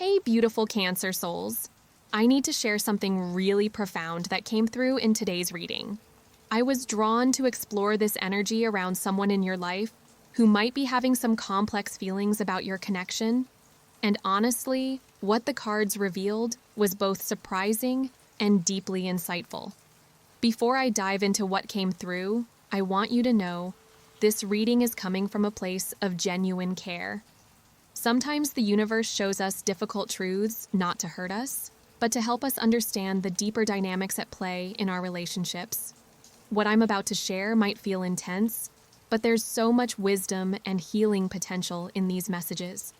Hey, beautiful Cancer souls. I need to share something really profound that came through in today's reading. I was drawn to explore this energy around someone in your life who might be having some complex feelings about your connection. And honestly, what the cards revealed was both surprising and deeply insightful. Before I dive into what came through, I want you to know this reading is coming from a place of genuine care. Sometimes the universe shows us difficult truths not to hurt us, but to help us understand the deeper dynamics at play in our relationships. What I'm about to share might feel intense, but there's so much wisdom and healing potential in these messages.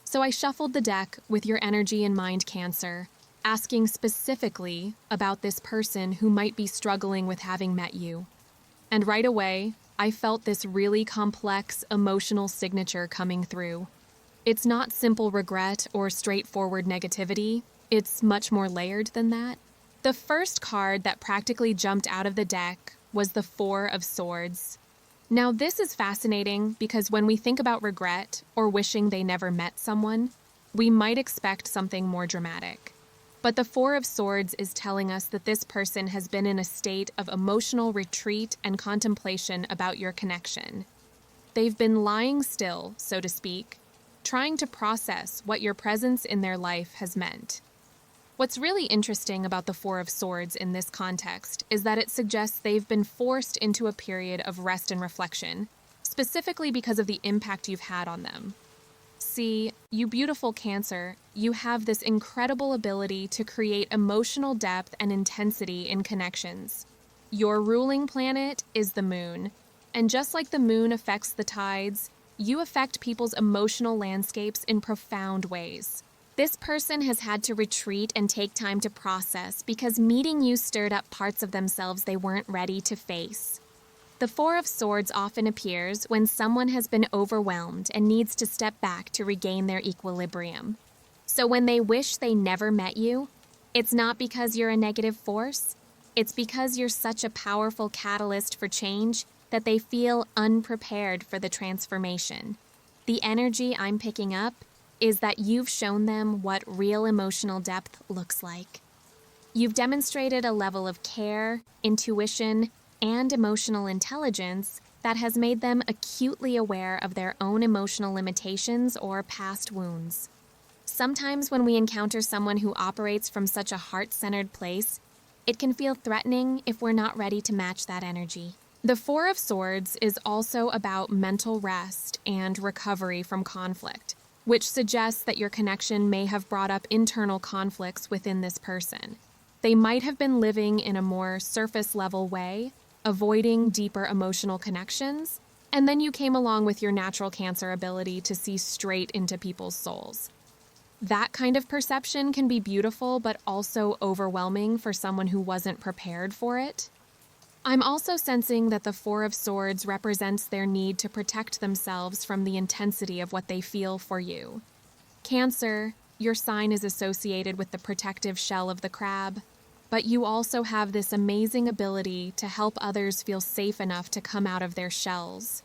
So I shuffled the deck with your energy in mind, Cancer, asking specifically about this person who might be struggling with having met you. And right away, I felt this really complex emotional signature coming through. It's not simple regret or straightforward negativity. It's much more layered than that. The first card that practically jumped out of the deck was the Four of Swords. Now, this is fascinating because when we think about regret or wishing they never met someone, we might expect something more dramatic. But the Four of Swords is telling us that this person has been in a state of emotional retreat and contemplation about your connection. They've been lying still, so to speak, trying to process what your presence in their life has meant. What's really interesting about the Four of Swords in this context is that it suggests they've been forced into a period of rest and reflection, specifically because of the impact you've had on them. See, you beautiful Cancer, you have this incredible ability to create emotional depth and intensity in connections. Your ruling planet is the moon, and just like the moon affects the tides, you affect people's emotional landscapes in profound ways. This person has had to retreat and take time to process because meeting you stirred up parts of themselves they weren't ready to face. The Four of Swords often appears when someone has been overwhelmed and needs to step back to regain their equilibrium. So when they wish they never met you, it's not because you're a negative force, it's because you're such a powerful catalyst for change that they feel unprepared for the transformation. The energy I'm picking up is that you've shown them what real emotional depth looks like. You've demonstrated a level of care, intuition, and emotional intelligence that has made them acutely aware of their own emotional limitations or past wounds. Sometimes when we encounter someone who operates from such a heart-centered place, it can feel threatening if we're not ready to match that energy. The Four of Swords is also about mental rest and recovery from conflict, which suggests that your connection may have brought up internal conflicts within this person. They might have been living in a more surface-level way, avoiding deeper emotional connections, and then you came along with your natural Cancer ability to see straight into people's souls. That kind of perception can be beautiful, but also overwhelming for someone who wasn't prepared for it. I'm also sensing that the Four of Swords represents their need to protect themselves from the intensity of what they feel for you. Cancer, your sign is associated with the protective shell of the crab, but you also have this amazing ability to help others feel safe enough to come out of their shells.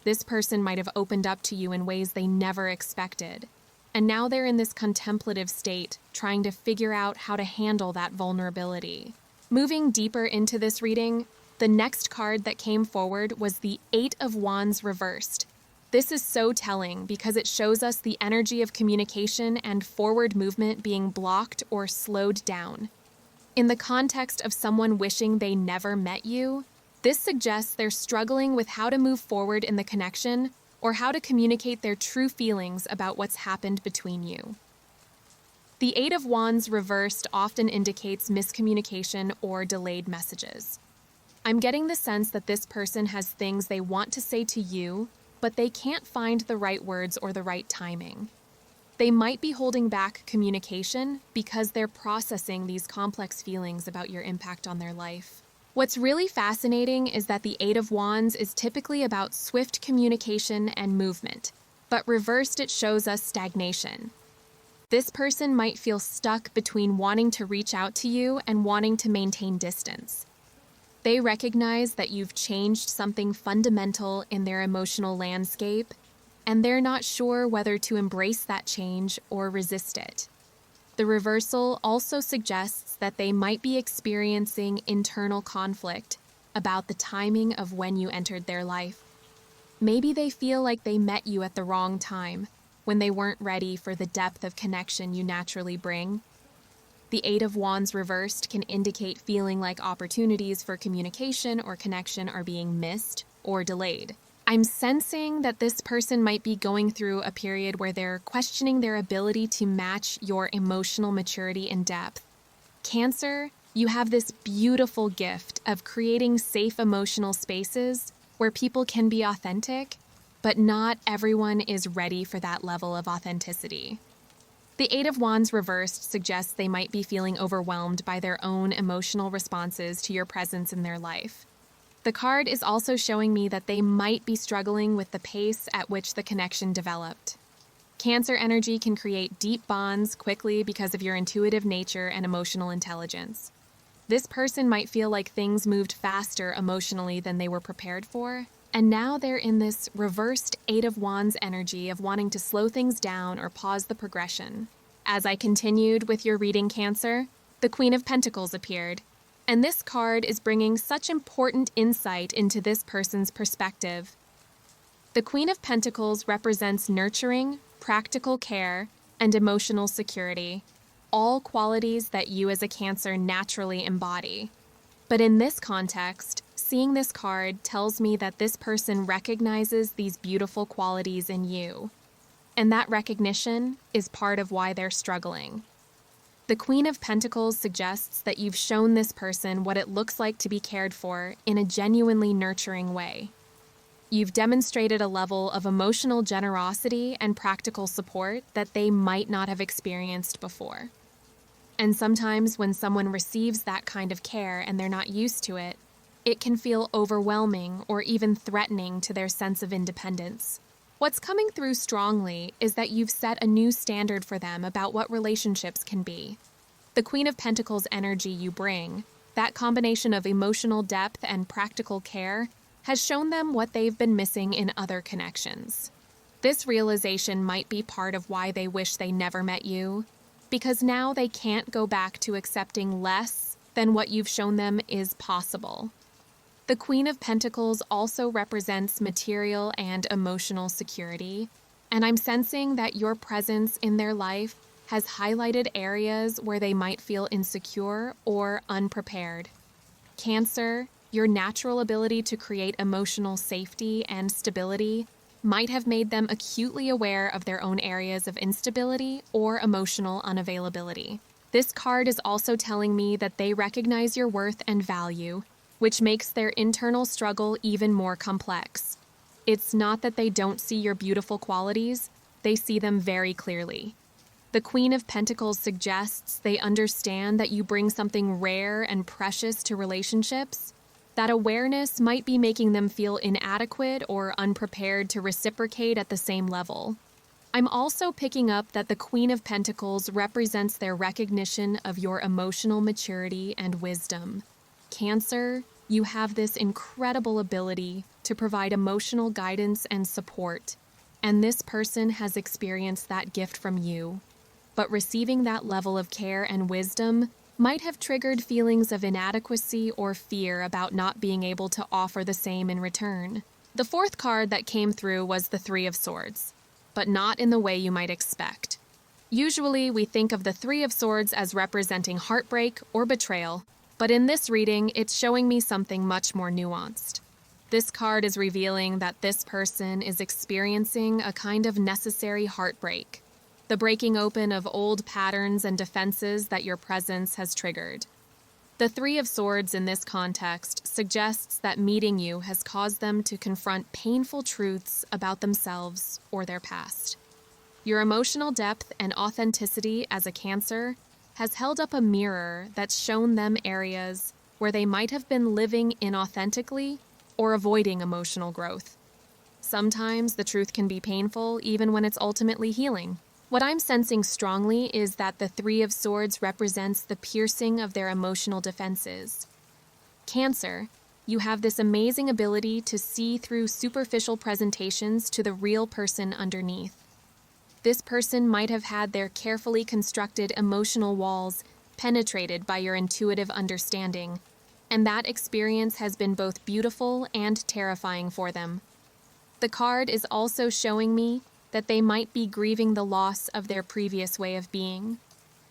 This person might have opened up to you in ways they never expected, and now they're in this contemplative state, trying to figure out how to handle that vulnerability. Moving deeper into this reading, the next card that came forward was the Eight of Wands reversed. This is so telling because it shows us the energy of communication and forward movement being blocked or slowed down. In the context of someone wishing they never met you, this suggests they're struggling with how to move forward in the connection or how to communicate their true feelings about what's happened between you. The Eight of Wands reversed often indicates miscommunication or delayed messages. I'm getting the sense that this person has things they want to say to you, but they can't find the right words or the right timing. They might be holding back communication because they're processing these complex feelings about your impact on their life. What's really fascinating is that the Eight of Wands is typically about swift communication and movement, but reversed it shows us stagnation. This person might feel stuck between wanting to reach out to you and wanting to maintain distance. They recognize that you've changed something fundamental in their emotional landscape, and they're not sure whether to embrace that change or resist it. The reversal also suggests that they might be experiencing internal conflict about the timing of when you entered their life. Maybe they feel like they met you at the wrong time, when they weren't ready for the depth of connection you naturally bring. The Eight of Wands reversed can indicate feeling like opportunities for communication or connection are being missed or delayed. I'm sensing that this person might be going through a period where they're questioning their ability to match your emotional maturity and depth. Cancer, you have this beautiful gift of creating safe emotional spaces where people can be authentic, but not everyone is ready for that level of authenticity. The Eight of Wands reversed suggests they might be feeling overwhelmed by their own emotional responses to your presence in their life. The card is also showing me that they might be struggling with the pace at which the connection developed. Cancer energy can create deep bonds quickly because of your intuitive nature and emotional intelligence. This person might feel like things moved faster emotionally than they were prepared for, and now they're in this reversed Eight of Wands energy of wanting to slow things down or pause the progression. As I continued with your reading, Cancer, the Queen of Pentacles appeared, and this card is bringing such important insight into this person's perspective. The Queen of Pentacles represents nurturing, practical care, and emotional security, all qualities that you as a Cancer naturally embody. But in this context, seeing this card tells me that this person recognizes these beautiful qualities in you, and that recognition is part of why they're struggling. The Queen of Pentacles suggests that you've shown this person what it looks like to be cared for in a genuinely nurturing way. You've demonstrated a level of emotional generosity and practical support that they might not have experienced before. And sometimes when someone receives that kind of care and they're not used to it, it can feel overwhelming or even threatening to their sense of independence. What's coming through strongly is that you've set a new standard for them about what relationships can be. The Queen of Pentacles energy you bring, that combination of emotional depth and practical care, has shown them what they've been missing in other connections. This realization might be part of why they wish they never met you, because now they can't go back to accepting less than what you've shown them is possible. The Queen of Pentacles also represents material and emotional security, and I'm sensing that your presence in their life has highlighted areas where they might feel insecure or unprepared. Cancer, your natural ability to create emotional safety and stability might have made them acutely aware of their own areas of instability or emotional unavailability. This card is also telling me that they recognize your worth and value, which makes their internal struggle even more complex. It's not that they don't see your beautiful qualities, they see them very clearly. The Queen of Pentacles suggests they understand that you bring something rare and precious to relationships. That awareness might be making them feel inadequate or unprepared to reciprocate at the same level. I'm also picking up that the Queen of Pentacles represents their recognition of your emotional maturity and wisdom. Cancer, you have this incredible ability to provide emotional guidance and support, and this person has experienced that gift from you. But receiving that level of care and wisdom might have triggered feelings of inadequacy or fear about not being able to offer the same in return. The fourth card that came through was the Three of Swords, but not in the way you might expect. Usually, we think of the Three of Swords as representing heartbreak or betrayal, but in this reading, it's showing me something much more nuanced. This card is revealing that this person is experiencing a kind of necessary heartbreak, the breaking open of old patterns and defenses that your presence has triggered. The Three of Swords in this context suggests that meeting you has caused them to confront painful truths about themselves or their past. Your emotional depth and authenticity as a Cancer has held up a mirror that's shown them areas where they might have been living inauthentically or avoiding emotional growth. Sometimes the truth can be painful even when it's ultimately healing. What I'm sensing strongly is that the Three of Swords represents the piercing of their emotional defenses. Cancer, You have this amazing ability to see through superficial presentations to the real person underneath. This person might have had their carefully constructed emotional walls penetrated by your intuitive understanding, and that experience has been both beautiful and terrifying for them. The card is also showing me that they might be grieving the loss of their previous way of being.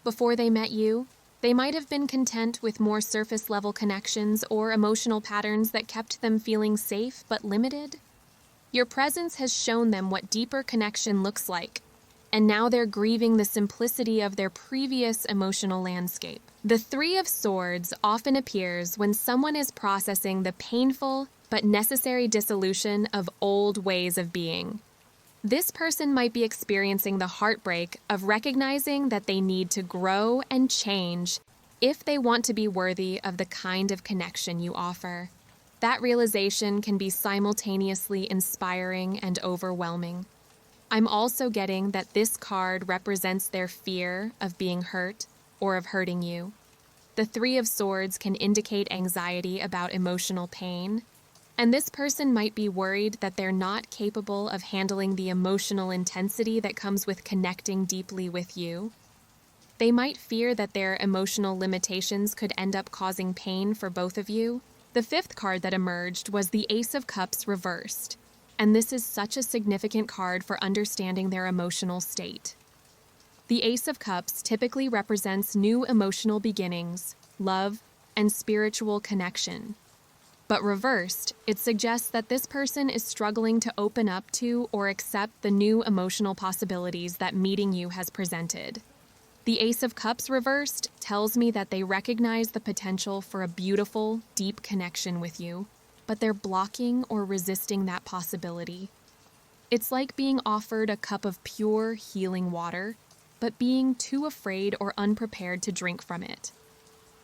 Before they met you, they might have been content with more surface-level connections or emotional patterns that kept them feeling safe but limited. Your presence has shown them what deeper connection looks like, and now they're grieving the simplicity of their previous emotional landscape. The Three of Swords often appears when someone is processing the painful but necessary dissolution of old ways of being. This person might be experiencing the heartbreak of recognizing that they need to grow and change if they want to be worthy of the kind of connection you offer. That realization can be simultaneously inspiring and overwhelming. I'm also getting that this card represents their fear of being hurt or of hurting you. The Three of Swords can indicate anxiety about emotional pain, and this person might be worried that they're not capable of handling the emotional intensity that comes with connecting deeply with you. They might fear that their emotional limitations could end up causing pain for both of you. The fifth card that emerged was the Ace of Cups reversed, and this is such a significant card for understanding their emotional state. The Ace of Cups typically represents new emotional beginnings, love, and spiritual connection. But reversed, it suggests that this person is struggling to open up to or accept the new emotional possibilities that meeting you has presented. The Ace of Cups reversed tells me that they recognize the potential for a beautiful, deep connection with you, but they're blocking or resisting that possibility. It's like being offered a cup of pure, healing water, but being too afraid or unprepared to drink from it.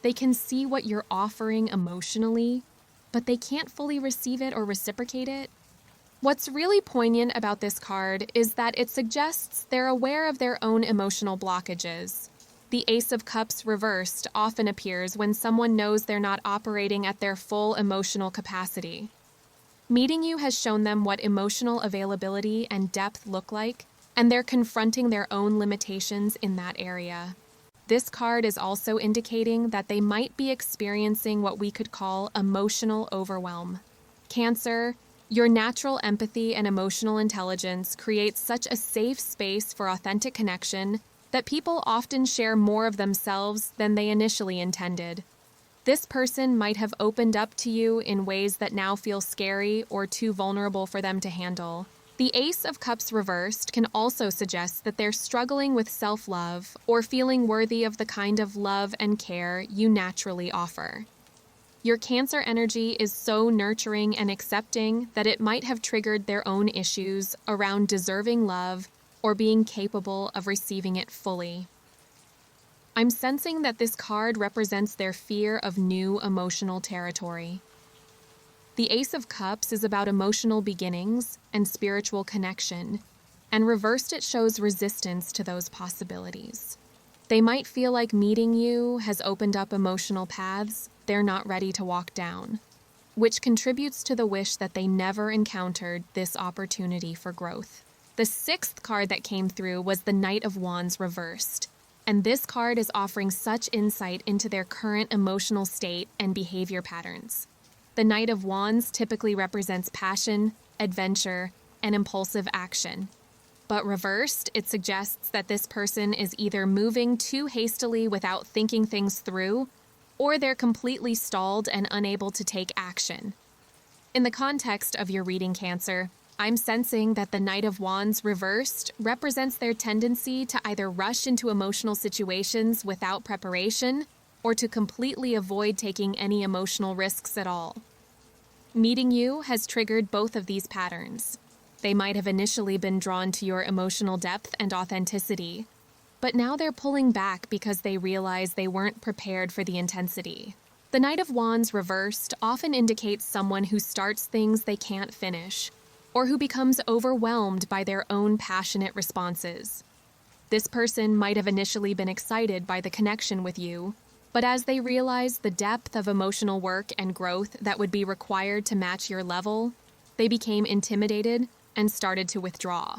They can see what you're offering emotionally, but they can't fully receive it or reciprocate it. What's really poignant about this card is that it suggests they're aware of their own emotional blockages. The Ace of Cups reversed often appears when someone knows they're not operating at their full emotional capacity. Meeting you has shown them what emotional availability and depth look like, and they're confronting their own limitations in that area. This card is also indicating that they might be experiencing what we could call emotional overwhelm. Cancer, your natural empathy and emotional intelligence creates such a safe space for authentic connection that people often share more of themselves than they initially intended. This person might have opened up to you in ways that now feel scary or too vulnerable for them to handle. The Ace of Cups reversed can also suggest that they're struggling with self-love or feeling worthy of the kind of love and care you naturally offer. Your Cancer energy is so nurturing and accepting that it might have triggered their own issues around deserving love or being capable of receiving it fully. I'm sensing that this card represents their fear of new emotional territory. The Ace of Cups is about emotional beginnings and spiritual connection, and reversed it shows resistance to those possibilities. They might feel like meeting you has opened up emotional paths they're not ready to walk down, which contributes to the wish that they never encountered this opportunity for growth. The sixth card that came through was the Knight of Wands reversed, and this card is offering such insight into their current emotional state and behavior patterns. The Knight of Wands typically represents passion, adventure, and impulsive action. But reversed, it suggests that this person is either moving too hastily without thinking things through, or they're completely stalled and unable to take action. In the context of your reading, Cancer, I'm sensing that the Knight of Wands reversed represents their tendency to either rush into emotional situations without preparation or to completely avoid taking any emotional risks at all. Meeting you has triggered both of these patterns. They might have initially been drawn to your emotional depth and authenticity, but now they're pulling back because they realize they weren't prepared for the intensity. The Knight of Wands reversed often indicates someone who starts things they can't finish, or who becomes overwhelmed by their own passionate responses. This person might have initially been excited by the connection with you, But as they realized the depth of emotional work and growth that would be required to match your level, they became intimidated and started to withdraw.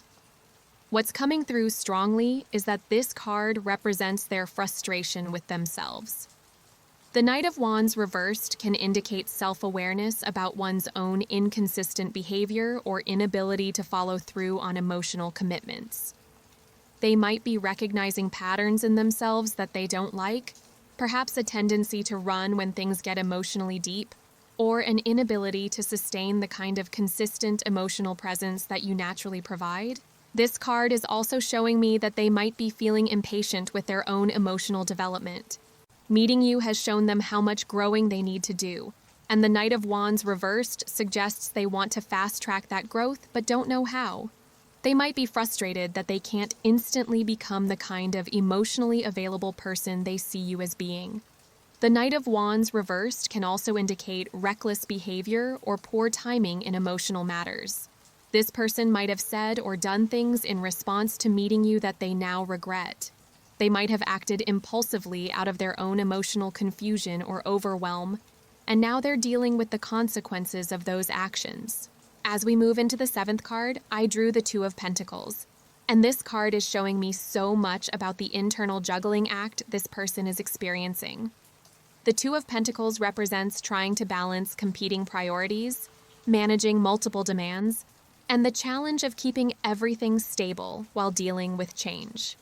What's coming through strongly is that this card represents their frustration with themselves. The Knight of Wands reversed can indicate self-awareness about one's own inconsistent behavior or inability to follow through on emotional commitments. They might be recognizing patterns in themselves that they don't like, perhaps a tendency to run when things get emotionally deep, or an inability to sustain the kind of consistent emotional presence that you naturally provide. This card is also showing me that they might be feeling impatient with their own emotional development. Meeting you has shown them how much growing they need to do, and the Knight of Wands reversed suggests they want to fast-track that growth but don't know how. They might be frustrated that they can't instantly become the kind of emotionally available person they see you as being. The Knight of Wands reversed can also indicate reckless behavior or poor timing in emotional matters. This person might have said or done things in response to meeting you that they now regret. They might have acted impulsively out of their own emotional confusion or overwhelm, and now they're dealing with the consequences of those actions. As we move into the 7th card, I drew the Two of Pentacles, and this card is showing me so much about the internal juggling act this person is experiencing. The Two of Pentacles represents trying to balance competing priorities, managing multiple demands, and the challenge of keeping everything stable while dealing with change.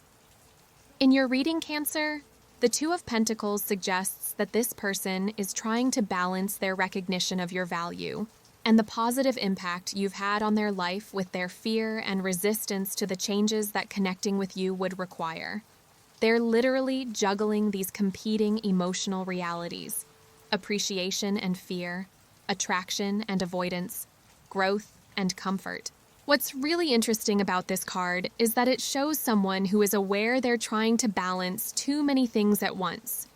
In your reading, Cancer, the Two of Pentacles suggests that this person is trying to balance their recognition of your value and the positive impact you've had on their life with their fear and resistance to the changes that connecting with you would require. They're literally juggling these competing emotional realities: appreciation and fear, attraction and avoidance, growth and comfort. What's really interesting about this card is that it shows someone who is aware they're trying to balance too many things at once.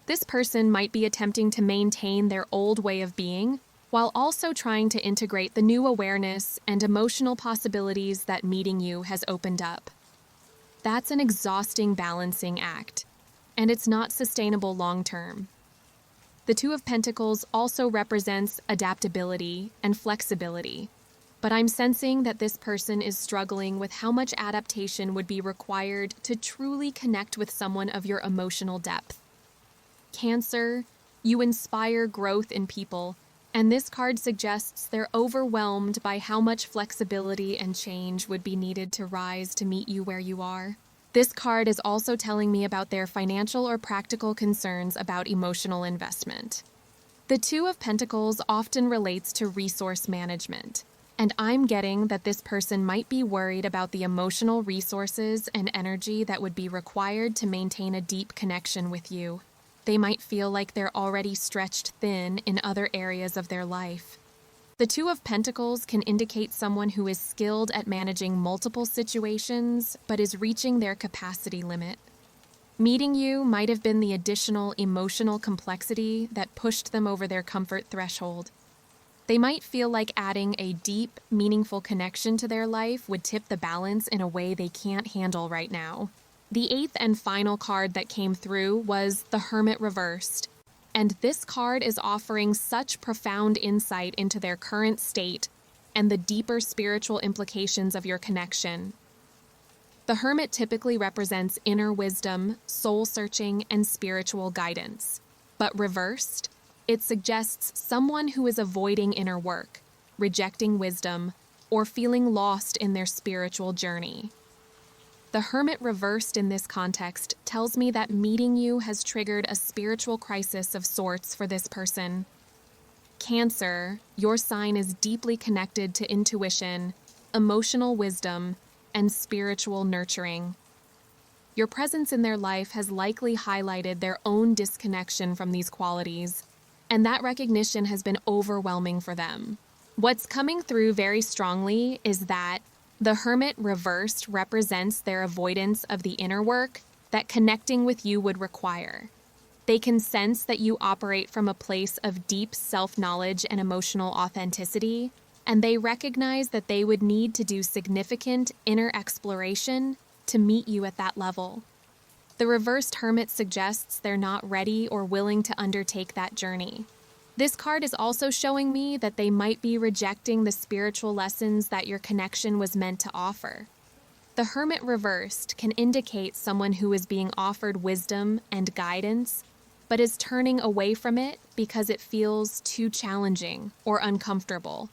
This person might be attempting to maintain their old way of being, while also trying to integrate the new awareness and emotional possibilities that meeting you has opened up. That's an exhausting balancing act, and it's not sustainable long-term. The Two of Pentacles also represents adaptability and flexibility, but I'm sensing that this person is struggling with how much adaptation would be required to truly connect with someone of your emotional depth. Cancer, you inspire growth in people, and this card suggests they're overwhelmed by how much flexibility and change would be needed to rise to meet you where you are. This card is also telling me about their financial or practical concerns about emotional investment. The Two of Pentacles often relates to resource management, and I'm getting that this person might be worried about the emotional resources and energy that would be required to maintain a deep connection with you. They might feel like they're already stretched thin in other areas of their life. The Two of Pentacles can indicate someone who is skilled at managing multiple situations, but is reaching their capacity limit. Meeting you might have been the additional emotional complexity that pushed them over their comfort threshold. They might feel like adding a deep, meaningful connection to their life would tip the balance in a way they can't handle right now. The 8th and final card that came through was the Hermit reversed, and this card is offering such profound insight into their current state and the deeper spiritual implications of your connection. The Hermit typically represents inner wisdom, soul-searching, and spiritual guidance, but reversed, it suggests someone who is avoiding inner work, rejecting wisdom, or feeling lost in their spiritual journey. The Hermit reversed in this context tells me that meeting you has triggered a spiritual crisis of sorts for this person. Cancer, your sign is deeply connected to intuition, emotional wisdom, and spiritual nurturing. Your presence in their life has likely highlighted their own disconnection from these qualities, and that recognition has been overwhelming for them. What's coming through very strongly is that the Hermit reversed represents their avoidance of the inner work that connecting with you would require. They can sense that you operate from a place of deep self-knowledge and emotional authenticity, and they recognize that they would need to do significant inner exploration to meet you at that level. The reversed Hermit suggests they're not ready or willing to undertake that journey. This card is also showing me that they might be rejecting the spiritual lessons that your connection was meant to offer. The Hermit reversed can indicate someone who is being offered wisdom and guidance, but is turning away from it because it feels too challenging or uncomfortable.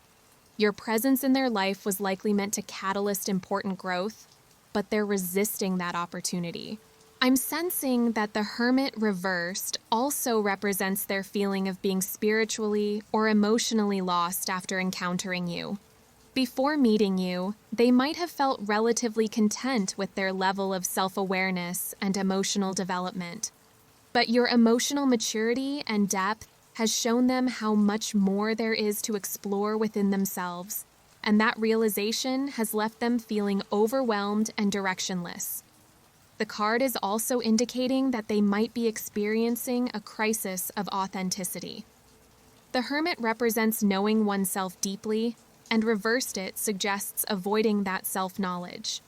Your presence in their life was likely meant to catalyst important growth, but they're resisting that opportunity. I'm sensing that the Hermit reversed also represents their feeling of being spiritually or emotionally lost after encountering you. Before meeting you, they might have felt relatively content with their level of self-awareness and emotional development. But your emotional maturity and depth has shown them how much more there is to explore within themselves, and that realization has left them feeling overwhelmed and directionless. The card is also indicating that they might be experiencing a crisis of authenticity. The Hermit represents knowing oneself deeply, and reversed it suggests avoiding that self-knowledge.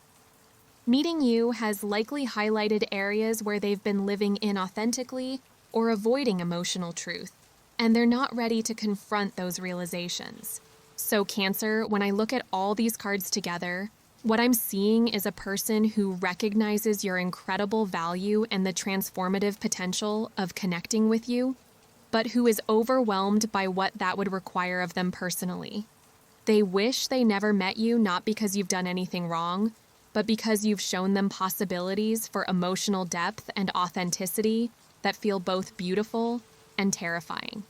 Meeting you has likely highlighted areas where they've been living inauthentically or avoiding emotional truth, and they're not ready to confront those realizations. So Cancer, when I look at all these cards together, what I'm seeing is a person who recognizes your incredible value and the transformative potential of connecting with you, but who is overwhelmed by what that would require of them personally. They wish they never met you, not because you've done anything wrong, but because you've shown them possibilities for emotional depth and authenticity that feel both beautiful and terrifying.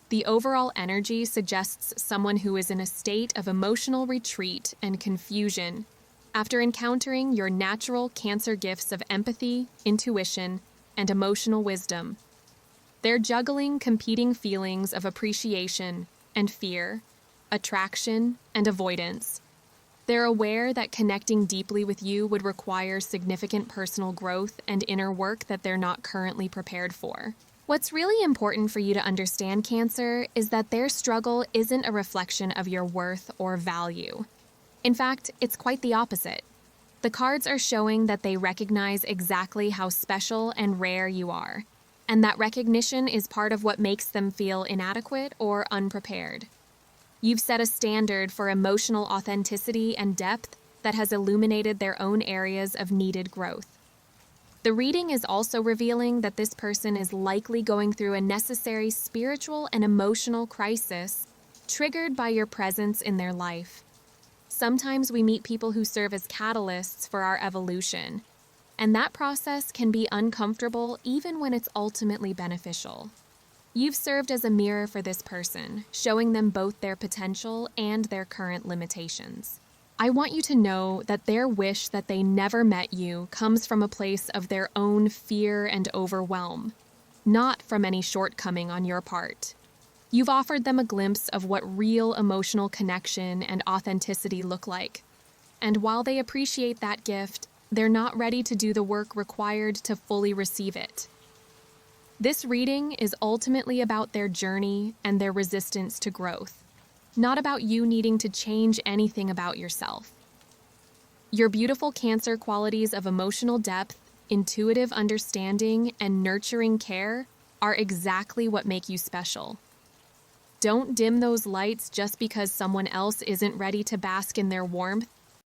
The overall energy suggests someone who is in a state of emotional retreat and confusion after encountering your natural Cancer gifts of empathy, intuition, and emotional wisdom. They're juggling competing feelings of appreciation and fear, attraction and avoidance. They're aware that connecting deeply with you would require significant personal growth and inner work that they're not currently prepared for. What's really important for you to understand, Cancer, is that their struggle isn't a reflection of your worth or value. In fact, it's quite the opposite. The cards are showing that they recognize exactly how special and rare you are, and that recognition is part of what makes them feel inadequate or unprepared. You've set a standard for emotional authenticity and depth that has illuminated their own areas of needed growth. The reading is also revealing that this person is likely going through a necessary spiritual and emotional crisis triggered by your presence in their life. Sometimes we meet people who serve as catalysts for our evolution, and that process can be uncomfortable even when it's ultimately beneficial. You've served as a mirror for this person, showing them both their potential and their current limitations. I want you to know that their wish that they never met you comes from a place of their own fear and overwhelm, not from any shortcoming on your part. You've offered them a glimpse of what real emotional connection and authenticity look like. And while they appreciate that gift, they're not ready to do the work required to fully receive it. This reading is ultimately about their journey and their resistance to growth, not about you needing to change anything about yourself. Your beautiful Cancer qualities of emotional depth, intuitive understanding, and nurturing care are exactly what make you special. Don't dim those lights just because someone else isn't ready to bask in their warmth,